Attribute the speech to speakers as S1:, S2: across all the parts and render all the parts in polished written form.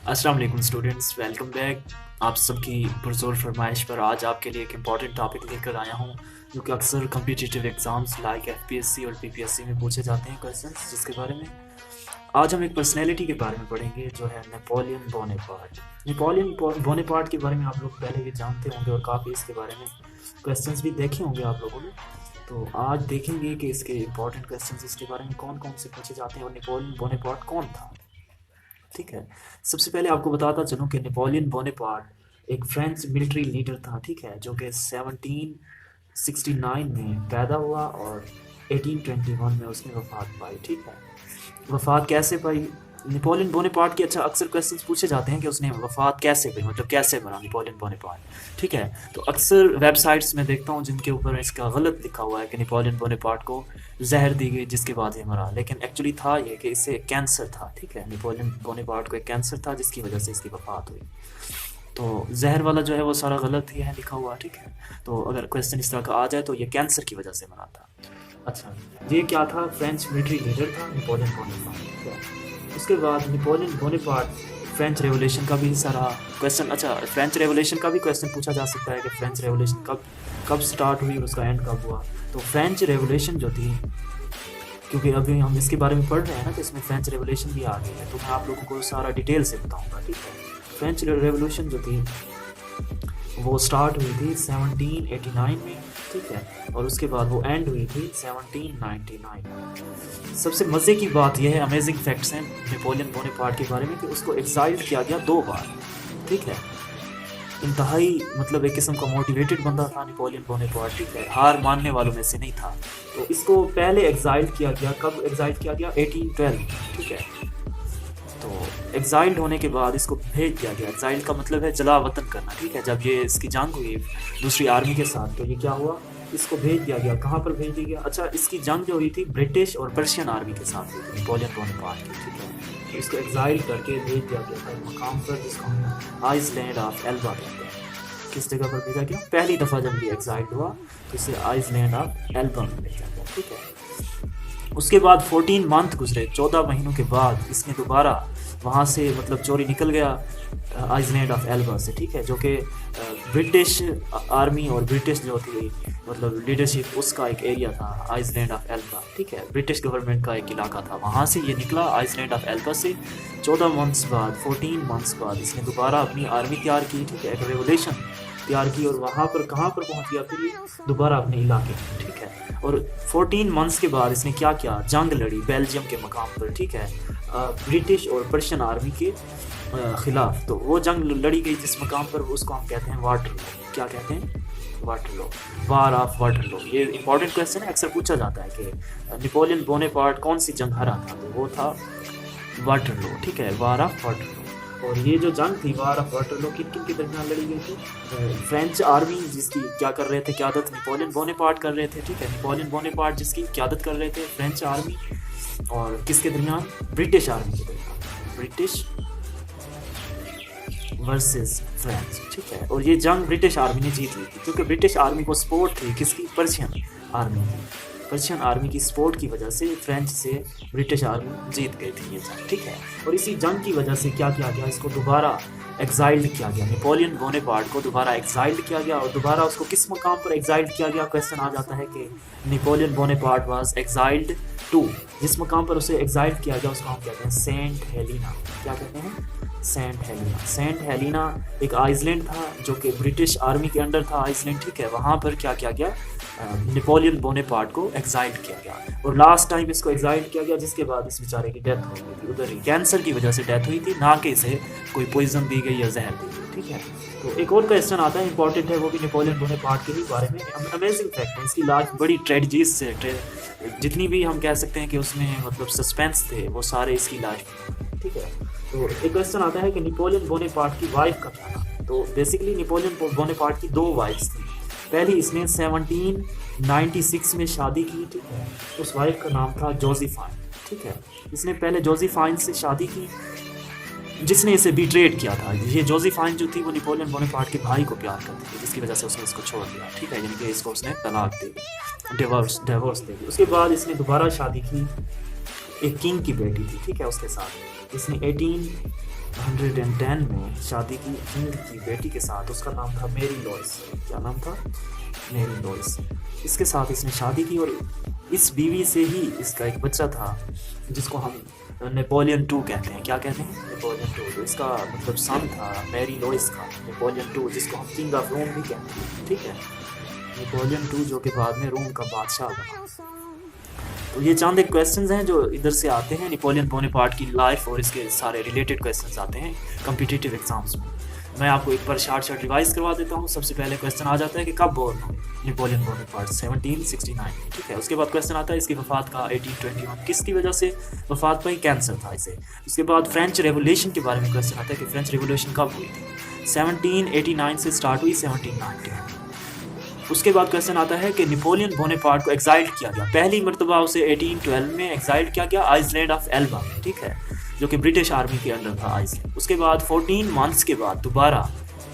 S1: अस्सलाम वालेकुम students, welcome back. आप सबकी पुरज़ोर फरमाइश पर आज आपके लिए एक इम्पॉर्टेंट टॉपिक लेकर आया हूँ जो कि अक्सर कम्पिटिटिव एग्ज़ाम्स लाइक एफपीएससी और पीपीएससी में पूछे जाते हैं क्वेश्चंस, जिसके बारे में आज हम एक पर्सनैलिटी के बारे में पढ़ेंगे जो है नेपोलियन बोनेपार्ट। नेपोलियन बोनेपार्ट के बारे में आप लोग पहले भी जानते होंगे और काफ़ी इसके बारे में क्वेश्चंस भी देखे होंगे आप लोगों ने। तो आज देखेंगे कि इसके इम्पॉर्टेंट क्वेश्चंस इसके बारे में कौन कौन से पूछे जाते हैं और नेपोलियन बोनेपार्ट कौन था। ठीक है, सबसे पहले आपको बताता चलूँ कि नेपोलियन बोनेपार्ट एक फ्रेंच मिलिट्री लीडर था, ठीक है, जो कि 1769 में पैदा हुआ और 1821 में उसने वफात पाई। ठीक है, वफात कैसे पाई नेपोलियन बोनेपार्ट की? अच्छा, अक्सर क्वेश्चंस पूछे जाते हैं कि उसने वफात कैसे पाई, मतलब कैसे मरा नेपोलियन बोनेपार्ट। ठीक है, तो अक्सर वेबसाइट्स में देखता हूँ जिनके ऊपर इसका गलत लिखा हुआ है कि नेपोलियन बोनेपार्ट को जहर दी गई जिसके बाद ये मरा, लेकिन एक्चुअली था ये कि इसे कैंसर था। ठीक है, नेपोलियन बोनेपार्ट को एक कैंसर था जिसकी वजह से इसकी वफात हुई। तो जहर वाला जो है वो सारा गलत ही है लिखा हुआ। ठीक है, तो अगर क्वेश्चन इस तरह का आ जाए तो ये कैंसर की वजह से मरा था। अच्छा, ये क्या था? फ्रेंच मिलिट्री लीडर था नेपोलियन बोनेपार्ट। ठीक है, उसके बाद नेपोलियन बोनेपार्ट फ्रेंच रेवोल्यूशन का भी सारा क्वेश्चन, अच्छा, फ्रेंच रेवोल्यूशन का भी क्वेश्चन पूछा जा सकता है कि फ्रेंच रेवोल्यूशन कब कब स्टार्ट हुई और उसका एंड कब हुआ। तो फ्रेंच रेवोल्यूशन जो थी, क्योंकि अभी हम इसके बारे में पढ़ रहे हैं ना, तो इसमें फ्रेंच रेवोल्यूशन भी आ गई है, तो मैं आप लोगों को सारा डिटेल से बताऊंगा। ठीक है, फ्रेंच रेवोल्यूशन जो थी वो स्टार्ट हुई थी 1789 में। ठीक है, और उसके बाद वो एंड हुई थी 1799। सबसे मज़े की बात यह है, अमेजिंग फैक्ट्स हैं नेपोलियन बोनेपार्ट के बारे में, कि उसको एक्साइल्ड किया गया 2 बार। ठीक है, इंतहाई मतलब एक किस्म का मोटिवेटेड बंदा था नेपोलियन बोनेपार्ट। ठीक है, हार मानने वालों में से नहीं था। तो इसको पहले एग्जाइल्ड किया गया, कब एग्जाइल्ड किया गया? 1812। ठीक है, तो एग्जाइल्ड होने के बाद इसको भेज दिया गया। एग्जाइल्ड का मतलब है जला वतन करना। ठीक है, जब ये इसकी जंग हुई दूसरी आर्मी के साथ, तो ये क्या हुआ, इसको भेज दिया गया। कहाँ पर भेज दिया गया? अच्छा, इसकी जंग जो हुई थी ब्रिटिश और पर्शियन आर्मी के साथ हुई थी, नेपोलियन बोनेपार्ट की। ठीक है, तो इसको एग्जाइल करके भेज दिया गया था एक मकाम पर जिसको हम आइसलैंड ऑफ एल्बा कहते हैं। किस जगह पर भेजा गया? पहली दफ़ा जब ये एग्जाइल्ड हुआ तो इसे आइसलैंड ऑफ एल्बा में भेजा गया। ठीक है, उसके बाद 14 मंथ गुजरे, 14 महीनों के बाद इसने दोबारा वहाँ से मतलब चोरी निकल गया आइसलैंड ऑफ एल्बा से। ठीक है, जो कि ब्रिटिश आर्मी और ब्रिटिश जो थी मतलब लीडरशिप, उसका एक एरिया था आइसलैंड ऑफ एल्बा। ठीक है, ब्रिटिश गवर्नमेंट का एक इलाका था, वहाँ से ये निकला आइसलैंड ऑफ एल्बा से। 14 मंथ्स बाद, 14 मंथ्स बाद इसने दोबारा अपनी आर्मी तैयार की। ठीक है, एक रेवोल्यूशन तैयार की, और वहाँ पर कहाँ पर पहुँच गया फिर ये? दोबारा अपने इलाके में। ठीक है, और 14 मंथ्स के बाद इसने क्या किया? जंग लड़ी बेल्जियम के मकाम पर। ठीक है, ब्रिटिश और पर्शियन आर्मी के ख़िलाफ़। तो वो जंग लड़ी गई जिस मकाम पर, उसको हम कहते हैं वाटरलू। क्या कहते हैं? Waterloo, war of Waterloo. ये इंपॉर्टेंट क्वेश्चन है, अक्सर पूछा जाता है कि नेपोलियन बोनेपार्ट कौन सी जंग हरा था, तो वो था वाटरलू। ठीक है, वार ऑफ वाटरलू। और ये जो जंग थी वार ऑफ वाटरलू किन किन के दरमियान लड़ी गई थी? फ्रेंच आर्मी जिसकी क्या कर रहे थे क़यादत? नेपोलियन बोनेपार्ट कर रहे थे। ठीक है, नेपोलियन बोनेपार्ट जिसकी क़यादत कर रहे थे फ्रेंच आर्मी, और किसके दरमियान? ब्रिटिश आर्मी के दरमियान, ब्रिटिश वर्सेस फ्रेंच। ठीक है, और ये जंग ब्रिटिश आर्मी ने जीत ली थी, क्योंकि ब्रिटिश आर्मी को सपोर्ट थी किसकी? पर्शियन आर्मी की। पर्शियन आर्मी की सपोर्ट की वजह से फ्रेंच से ब्रिटिश आर्मी जीत गई थी ये जंग। ठीक है, और इसी जंग की वजह से क्या किया गया? इसको दोबारा एग्जाइल्ड किया गया, नेपोलियन बोनेपार्ट को दोबारा एग्जाइल्ड किया गया। और दोबारा उसको किस मकाम पर एग्जाइल्ड किया गया? क्वेश्चन आ जाता है कि नेपोलियन बोनेपार्ट वाज एग्जाइल्ड टू, जिस मकाम पर उसे एग्जाइल्ड किया गया उसको हम कहते हैं सेंट हेलिना। क्या कहते हैं? Saint Helena. सेंट हेलिना एक आइसलैंड था जो कि ब्रिटिश आर्मी के अंडर था आइसलैंड। ठीक है, वहाँ पर क्या किया गया? नेपोलियन बोनेपार्ट को एग्जाइल्ड किया गया, और लास्ट टाइम इसको एग्जाइल्ड किया गया, जिसके बाद इस बेचारे की डेथ हो गई थी। उधर ही कैंसर की वजह से डेथ हुई थी, ना कि इसे कोई पॉइजन दी गई या जहर दी गई। ठीक है, तो एक और क्वेश्चन आता है, इंपॉर्टेंट है, वो भी नेपोलियन बोनेपार्ट के ही बारे में। अमेजिंग फैक्ट है, इसकी लाइफ बड़ी ट्रेजिडीज से जितनी भी हम कह सकते हैं कि उसमें मतलब सस्पेंस थे, वो सारे इसकी लाइफ। ठीक है, तो एक क्वेश्चन आता है कि नेपोलियन बोनेपार्ट की वाइफ का क्या था? तो बेसिकली नेपोलियन बोनेपार्ट की 2 वाइफ्स थी। पहली इसने 1796 में शादी की। ठीक है, उस वाइफ का नाम था जोसेफाइन। ठीक है, इसने पहले जोसेफाइन से शादी की, जिसने इसे बिट्रेड किया था। ये जोसेफाइन जो थी वो नेपोलियन बोनेपार्ट के भाई को प्यार करती थी, जिसकी वजह से उसने इसको छोड़ दिया। ठीक है, यानी कि इसको उसने तलाक दे दी, डिवोर्स दे दी। उसके बाद इसने दोबारा शादी की, एक किंग की बेटी थी। ठीक है, उसके साथ इसने 1810 में शादी की किंग की बेटी के साथ। उसका नाम था मेरी लॉइस। क्या नाम था? मेरी लॉइस। इसके साथ इसने शादी की और इस बीवी से ही इसका एक बच्चा था जिसको हम नेपोलियन टू कहते हैं। क्या कहते हैं? Napoleon two. तो इसका मतलब सन था मैरी लॉइस का नेपोलियन टू, जिसको हम किंग ऑफ रोम भी कहते हैं। ठीक है, नेपोलियन टू जो कि बाद में रोम का बादशाह बना। तो ये चंद एक क्वेश्चंस हैं जो इधर से आते हैं, नेपोलियन बोनापार्ट की लाइफ और इसके सारे रिलेटेड क्वेश्चंस आते हैं कॉम्पिटिटिव एग्जाम्स में। मैं आपको एक बार शॉर्ट रिवाइज करवा देता हूँ। सबसे पहले क्वेश्चन आ जाता है कि कब बोर्न हुए नेपोलियन बोनापार्ट? 1769। ठीक है, उसके बाद क्वेश्चन आता है इसकी वफात का 1821, किसकी वजह से वफात पाई? कैंसर था इसे। उसके बाद फ्रेंच रेवोल्यूशन के बारे में क्वेश्चन आता है कि फ्रेंच रेवोल्यूशन कब हुई थी? 1789 से स्टार्ट हुई 1790। उसके बाद क्वेश्चन आता है कि नेपोलियन बोनापार्ट को एक्साइल्ड किया गया पहली मरतबा उसे 1812 में एक्साइल्ड किया गया आइसलैंड ऑफ एल्बा में। ठीक है, जो कि ब्रिटिश आर्मी के अंडर था आइसलैंड। उसके बाद 14 मंथ्स के बाद दोबारा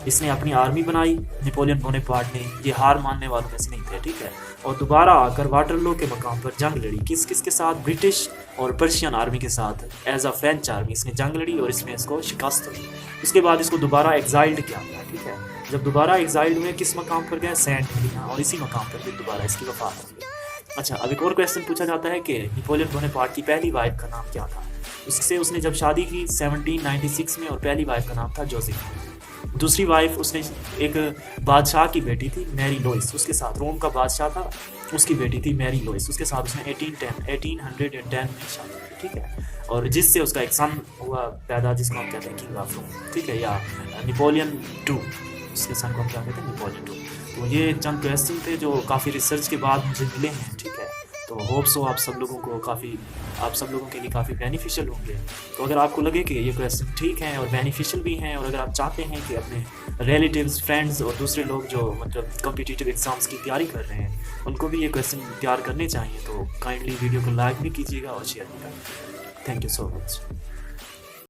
S1: इसने अपनी आर्मी बनाई नेपोलियन बोनापार्ट ने। ये हार मानने वालों में से नहीं थे। ठीक है, और दोबारा आकर वाटरलू के मकाम पर जंग लड़ी। किस किस के साथ? ब्रिटिश और पर्शियन आर्मी के साथ। एज अ फ्रेंच आर्मी इसने जंग लड़ी और इसमें इसको शिकस्त हुई। उसके बाद इसको दोबारा एक्साइल्ड किया गया। ठीक है, जब दोबारा एक्साइल्ड हुए किस मकाम पर गए? सेंट हेलेना, और इसी मकाम पर फिर दोबारा इसकी वफात हुई। अच्छा, अब एक और क्वेश्चन पूछा जाता है कि नेपोलियन बोनापार्ट की पहली वाइफ का नाम क्या था? उससे उसने जब शादी की 1796 में, और पहली वाइफ का नाम था जोसेफ। दूसरी वाइफ उसने एक बादशाह की बेटी थी मैरी लॉइस, उसके साथ रोम का बादशाह था, उसकी बेटी थी मैरी लॉइस। उसके साथ उसने 1810 में शादी की। ठीक है, और जिससे उसका एक सन हुआ पैदा जिसको हम कहते हैं किंग ऑफ रोम। ठीक है, या नेपोलियन टू, उसके सन को हम क्या कहते हैं? Napoleon two. तो ये चंद क्वेश्चन थे जो काफ़ी रिसर्च के बाद मुझे मिले हैं। ठीक है, तो होप सो आप सब लोगों के लिए काफ़ी बेनिफिशियल होंगे। तो अगर आपको लगे कि ये क्वेश्चन ठीक हैं और बेनिफिशियल भी हैं, और अगर आप चाहते हैं कि अपने रिलेटिव्स, फ्रेंड्स और दूसरे लोग जो मतलब कॉम्पिटिटिव एग्जाम्स की तैयारी कर रहे हैं उनको भी ये क्वेश्चन तैयार करने चाहिए, तो काइंडली वीडियो को लाइक भी कीजिएगा और शेयर भी करिएगा। Thank you so much.